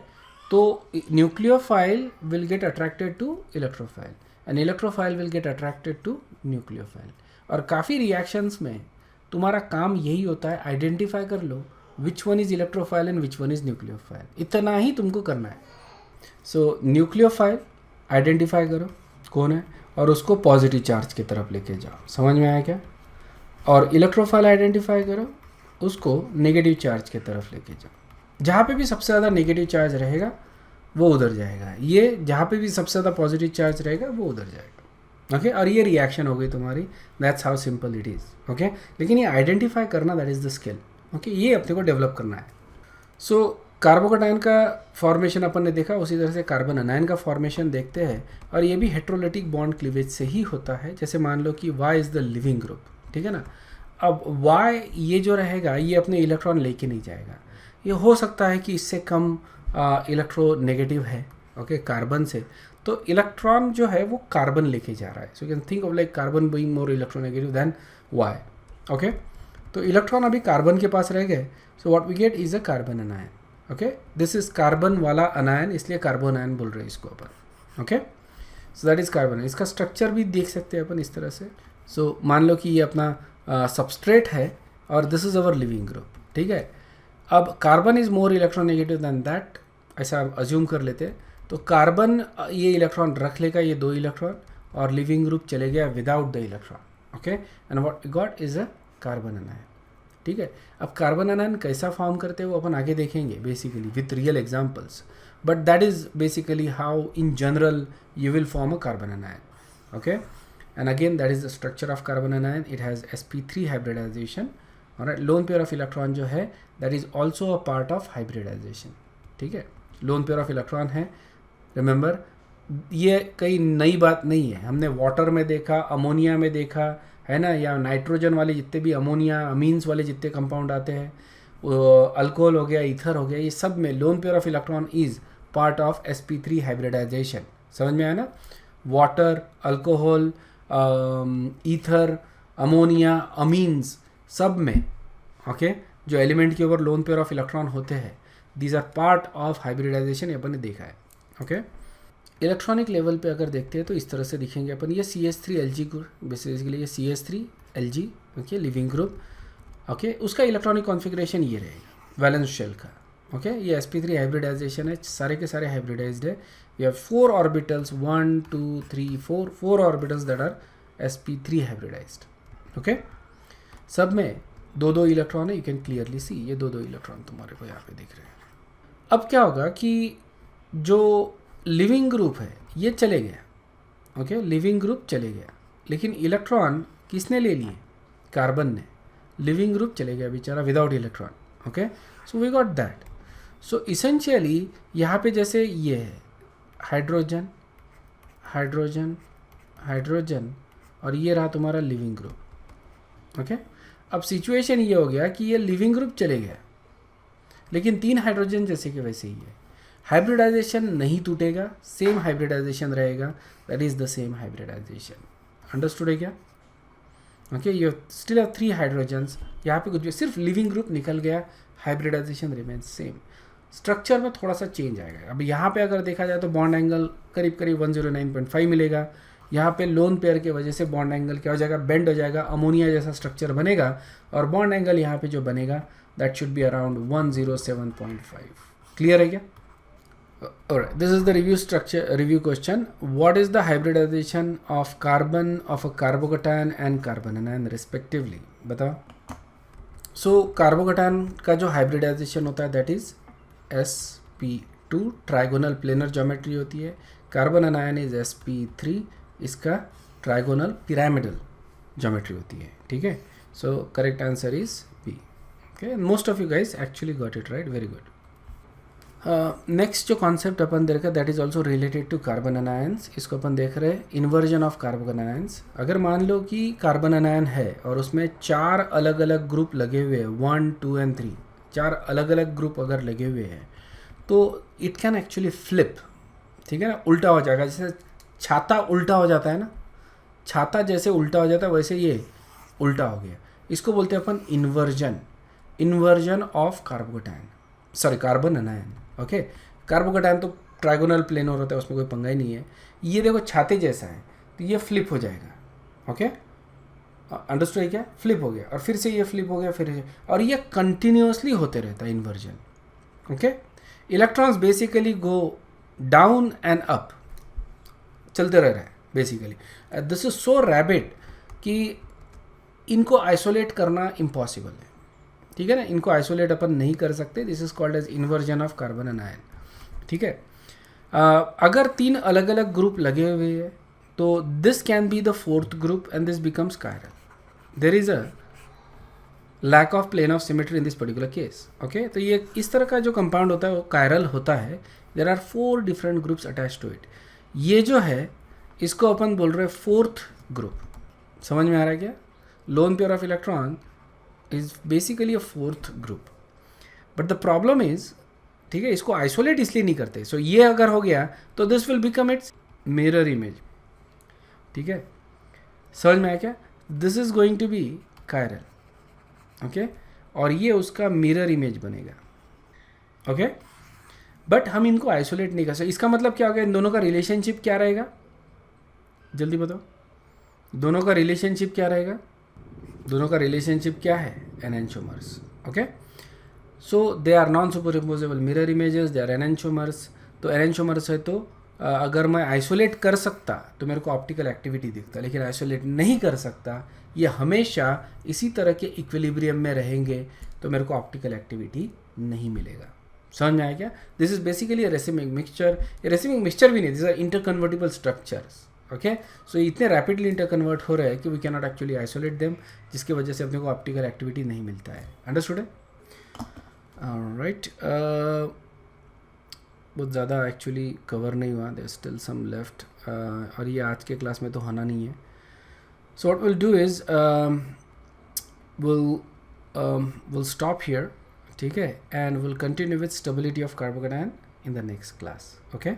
तो nucleophile will get attracted to electrophile and electrophile will get attracted to nucleophile. और काफ़ी रिएक्शंस में तुम्हारा काम यही होता है, आइडेंटिफाई कर लो which one is electrophile and which one is nucleophile. इतना ही तुमको करना है. सो न्यूक्लियोफाइल आइडेंटिफाई करो कौन है और उसको पॉजिटिव चार्ज की तरफ लेके जाओ. समझ में आया क्या? और इलेक्ट्रोफाइल आइडेंटिफाई करो, उसको नेगेटिव चार्ज की तरफ लेके जाओ. जहाँ पे भी सबसे ज़्यादा नेगेटिव चार्ज रहेगा वो उधर जाएगा, ये जहाँ पे भी सबसे ज़्यादा पॉजिटिव चार्ज रहेगा वो उधर जाएगा. ओके, और ये रिएक्शन हो गई तुम्हारी. That's how simple it is. Okay, लेकिन ये आइडेंटिफाई करना that is the skill. Okay, ये अपने को डेवलप करना है. सो कार्बोकेटायन का फॉर्मेशन अपन ने देखा, उसी तरह से कार्बन एनायन का फॉर्मेशन देखते हैं. और ये भी हेट्रोलिटिक बॉन्ड क्लीवेज से ही होता है. जैसे मान लो कि Y is the living group. ठीक है ना. अब Y ये जो रहेगा ये अपने इलेक्ट्रॉन लेके नहीं जाएगा. ये हो सकता है कि इससे कम इलेक्ट्रोनेगेटिव है. ओके, कार्बन से तो इलेक्ट्रॉन जो है वो कार्बन लेके जा रहा है. So you can think of like carbon being more electronegative than Y. Okay, तो इलेक्ट्रॉन अभी कार्बन के पास रह गए. So what we get is a carbon anion. Okay, this is carbon वाला अनायन, इसलिए कार्बन आयन बोल रहे हैं इसको अपन. Okay, so that is carbon. इसका स्ट्रक्चर भी देख सकते हैं अपन इस तरह से. सो मान लो कि ये अपना सबस्ट्रेट है और this is our leaving group. ठीक है, अब carbon is more electronegative than that, ऐसा अज्यूम कर लेते हैं। तो कार्बन ये इलेक्ट्रॉन रख लेगा, ये 2 इलेक्ट्रॉन, और लिविंग ग्रुप चले गया without the electron. Okay, and what got is a carbon anion. ठीक है, अब कार्बन अनायन कैसा फॉर्म करते हैं वो अपन आगे देखेंगे basically with real examples, but that is basically how in general you will form a carbon anion. Okay, and again that is the structure of carbon anion. It has sp3 hybridization. Alright, lone pair of electron जो है that is also a part of hybridization. ठीक है, lone pair of electron है, remember ये कई नई बात नहीं है, हमने वाटर में देखा, अमोनिया में देखा है ना, या नाइट्रोजन वाले जितने भी अमोनिया अमीन्स वाले जितने कंपाउंड आते हैं, अल्कोहल हो गया, ईथर हो गया, ये सब में lone pair of electron is part of sp3 hybridization. समझ में आया ना, water, alcohol, ether, ammonia, amines, सब में ओके जो एलिमेंट के ऊपर लोन पेयर ऑफ इलेक्ट्रॉन होते हैं, these are part of hybridization, ये अपन ने देखा है। ओके, इलेक्ट्रॉनिक लेवल पे अगर देखते हैं तो इस तरह से दिखेंगे अपन, ये CH3Lg ग्रुप, बेसिकली ये CH3Lg, okay, leaving group. Okay, उसका इलेक्ट्रॉनिक कॉन्फ़िगरेशन ये रहेगा वैलेंस शेल का। ओके, ये sp3 हाइब्रिडाइजेशन है, सारे के सारे हाइब्रिडाइज्ड है। We have 4 orbitals, 1 2 3 4 orbitals that are sp3 hybridised. Okay, सब में 2 इलेक्ट्रॉन है, यू कैन क्लियरली सी, ये 2 इलेक्ट्रॉन तुम्हारे को यहाँ पे दिख रहे हैं। अब क्या होगा कि जो लिविंग ग्रुप है ये चले गया। ओके, लिविंग ग्रुप चले गया, लेकिन इलेक्ट्रॉन किसने ले लिए? कार्बन ने। लिविंग ग्रुप चले गया बेचारा without electron. Okay, so we got that. So essentially यहाँ पे जैसे ये है हाइड्रोजन हाइड्रोजन हाइड्रोजन, और ये रहा तुम्हारा लिविंग ग्रुप। ओके, अब सिचुएशन ये हो गया कि ये लिविंग ग्रुप चले गया, लेकिन 3 हाइड्रोजन जैसे कि वैसे ही है, हाइब्रिडाइजेशन नहीं टूटेगा, सेम हाइब्रिडाइजेशन रहेगा, that is the same hybridization. Understood है क्या? Okay, you still have 3 hydrogens, यहाँ पे कुछ भी, सिर्फ लिविंग ग्रुप निकल गया, हाइब्रिडाइजेशन रिमेन्स सेम, स्ट्रक्चर में थोड़ा सा चेंज आएगा। अब यहाँ पे अगर देखा जाए तो बॉन्ड एंगल करीब करीब 109.5 मिलेगा, यहाँ पे लोन पेयर की वजह से बॉन्ड एंगल क्या हो जाएगा, बेंड हो जाएगा, अमोनिया जैसा स्ट्रक्चर बनेगा, और बॉन्ड एंगल यहाँ पे जो बनेगा that should be around 107.5। Clear है क्या? Alright, this is the review question. What is the hybridization of carbon of a carbocation and carbon anion respectively? बताओ। So carbocation का जो hybridization होता है that is sp2, trigonal planar geometry होती है। Carbon anion is sp3, इसका trigonal pyramidal geometry होती है। ठीक है, so correct answer is B. Okay, most of you guys actually got it right, very good. Next जो कॉन्सेप्ट अपन देख रहे हैं that is also related to carbon anions. इसको अपन देख रहे हैं इन्वर्जन ऑफ कार्बन अनायंस। अगर मान लो कि कार्बन अनायन है और उसमें 4 अलग अलग ग्रुप लगे हुए हैं, 1 2 एंड 3, 4 अलग अलग ग्रुप अगर लगे हुए हैं तो इट कैन एक्चुअली फ्लिप। ठीक है ना, उल्टा हो जाएगा, जैसे छाता उल्टा हो जाता है ना, छाता जैसे उल्टा हो जाता है वैसे ये उल्टा हो गया। इसको बोलते हैं अपन inversion, inversion of carbocation, sorry carbon anion. Okay, carbocation तो ट्राइगोनल प्लेनर होता है, उसमें कोई पंगा ही नहीं है। ये देखो छाते जैसा है तो ये फ्लिप हो जाएगा। ओके, अंडरस्टूड है क्या? फ्लिप हो गया और फिर से ये फ्लिप हो गया, फिर और ये कंटिन्यूसली होते रहता है inversion. Okay, electrons basically go down and up, चलते रह रहा है basically. This is so rabid कि इनको आइसोलेट करना इम्पॉसिबल है। ठीक है ना, इनको आइसोलेट अपन नहीं कर सकते। This is called as inversion of carbon anion. ठीक है, अगर 3 अलग अलग ग्रुप लगे हुए हैं तो this can be the 4th group and this becomes chiral. There is a lack of plane of symmetry in this particular case. Okay, तो ये इस तरह का जो कंपाउंड होता है वो कायरल होता है। There are 4 different groups attach to it. ये जो है इसको अपन बोल रहे हैं 4th ग्रुप। समझ में आ रहा है क्या? Loan pair of electron is basically a 4th group, but the problem is, ठीक है, इसको आइसोलेट इसलिए नहीं करते। सो ये अगर हो गया तो this will become its mirror image. ठीक है, समझ में आया क्या? This is going to be chiral. Okay, और ये उसका मिरर इमेज बनेगा। ओके, बट हम इनको आइसोलेट नहीं कर सकते। इसका मतलब क्या होगा? इन दोनों का रिलेशनशिप क्या रहेगा? जल्दी बताओ, दोनों का रिलेशनशिप क्या रहेगा? दोनों का रिलेशनशिप क्या है? Enantiomers. Okay, so they are non superimposable mirror images, they are enantiomers. तो एनेंशोमर्स है तो अगर मैं आइसोलेट कर सकता तो मेरे को ऑप्टिकल एक्टिविटी दिखता, लेकिन आइसोलेट नहीं कर सकता, ये हमेशा इसी तरह के इक्विलिब्रियम में रहेंगे, तो मेरे को ऑप्टिकल एक्टिविटी नहीं मिलेगा। समझ में आया क्या? This is basically racemic mixture. ये रेसिमिक मिक्सचर भी नहीं, this are interconvertible structures. Okay, so इतने रैपिडली इंटरकन्वर्ट हो रहे हैं कि we can not actually isolate them, जिसकी वजह से अपने को ऑप्टिकल एक्टिविटी नहीं मिलता है। अंडरस्टूड है? राइट, बहुत ज़्यादा एक्चुअली कवर नहीं हुआ, देयर स्टिल सम लेफ्ट, और ये आज के क्लास में तो होना नहीं है। So what will do is will stop here, ठीक है, and will continue with stability of carbocation in the next class. Okay.